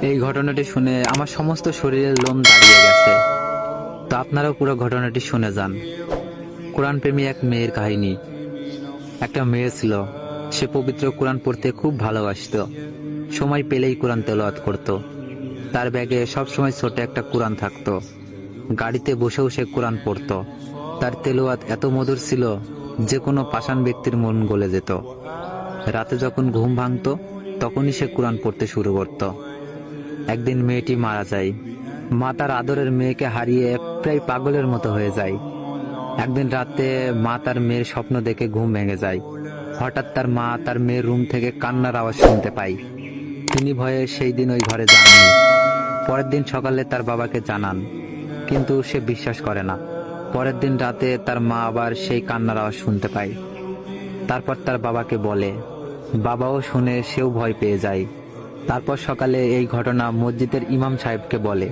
এই ঘটনাটি শুনে আমার সমস্ত শরীরের লোম দাঁড়িয়ে গেছে। তো আপনারাও পুরো ঘটনাটি শুনে যান। কোরআন প্রেমী এক মেয়ের কাহিনী। একটা মেয়ে ছিল, সে পবিত্র কোরআন পড়তে খুব ভালোবাসতো। সময় পেলেই কোরআন তেলাওয়াত করত। তার ব্যাগে সবসময় ছোট একটা কোরআন থাকতো। গাড়িতে বসেও সে কোরআন পড়তো। তার তেলাওয়াত এত মধুর ছিল যে কোনো পাষাণ ব্যক্তির মন গলে যেত। রাতে যখন ঘুম ভাঙতো তখনই সে কোরআন পড়তে শুরু করত। একদিন মেয়েটি মারা যায়। মা তার আদরের মেয়েকে হারিয়ে প্রায় পাগলের মতো হয়ে যায়। একদিন রাতে মা তার মেয়ের স্বপ্ন দেখে ঘুম ভেঙে যায়। হঠাৎ তার মা তার মেয়ের রুম থেকে কান্নার আওয়াজ শুনতে পায়। তিনি ভয়ে সেই দিন ওই ঘরে যাননি। পরের দিন সকালে তার বাবাকে জানান, কিন্তু সে বিশ্বাস করে না। পরের দিন রাতে তার মা আবার সেই কান্নার আওয়াজ শুনতে পায়। তারপর তার বাবাকে বলে, বাবাও শুনে সেও ভয় পেয়ে যায়। তারপর সকালে এই ঘটনা মসজিদের ইমাম সাহেবকে বলে।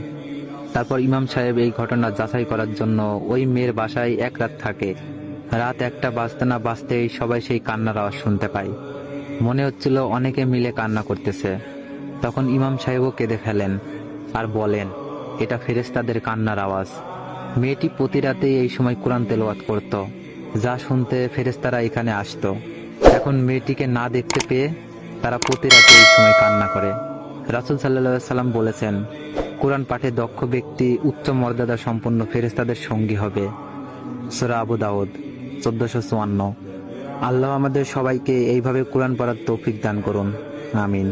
তারপর ইমাম সাহেব এই ঘটনা যাচাই করার জন্য ওই মেয়ের বাসায় এক রাত থাকে। রাত 1টা বাজতে না বাজতেই সবাই সেই কান্নার আওয়াজ শুনতে পায়। মনে হচ্ছিল অনেকে মিলে কান্না করতেছে। তখন ইমাম সাহেবও কেঁদে ফেলেন আর বলেন, এটা ফেরেশতাদের কান্নার আওয়াজ। মেয়েটি প্রতি রাতেই এই সময় কোরআন তেলাওয়াত করত, যা শুনতে ফেরেশতারা এখানে আসতো। এখন মেয়েটিকে না দেখতে পেয়ে তারা প্রতি রাতে এই সময় কান্না করে। রাসূল সাল্লাল্লাহু আলাইহি সাল্লাম বলেছেন, কোরআন পাঠে দক্ষ ব্যক্তি উচ্চ মর্যাদা সম্পন্ন ফেরেশতাদের সঙ্গী হবে। সূরা আবু দাউদ 1454। আল্লাহ আমাদের সবাইকে এইভাবে কোরআন পড়ার তৌফিক দান করুন। আমিন।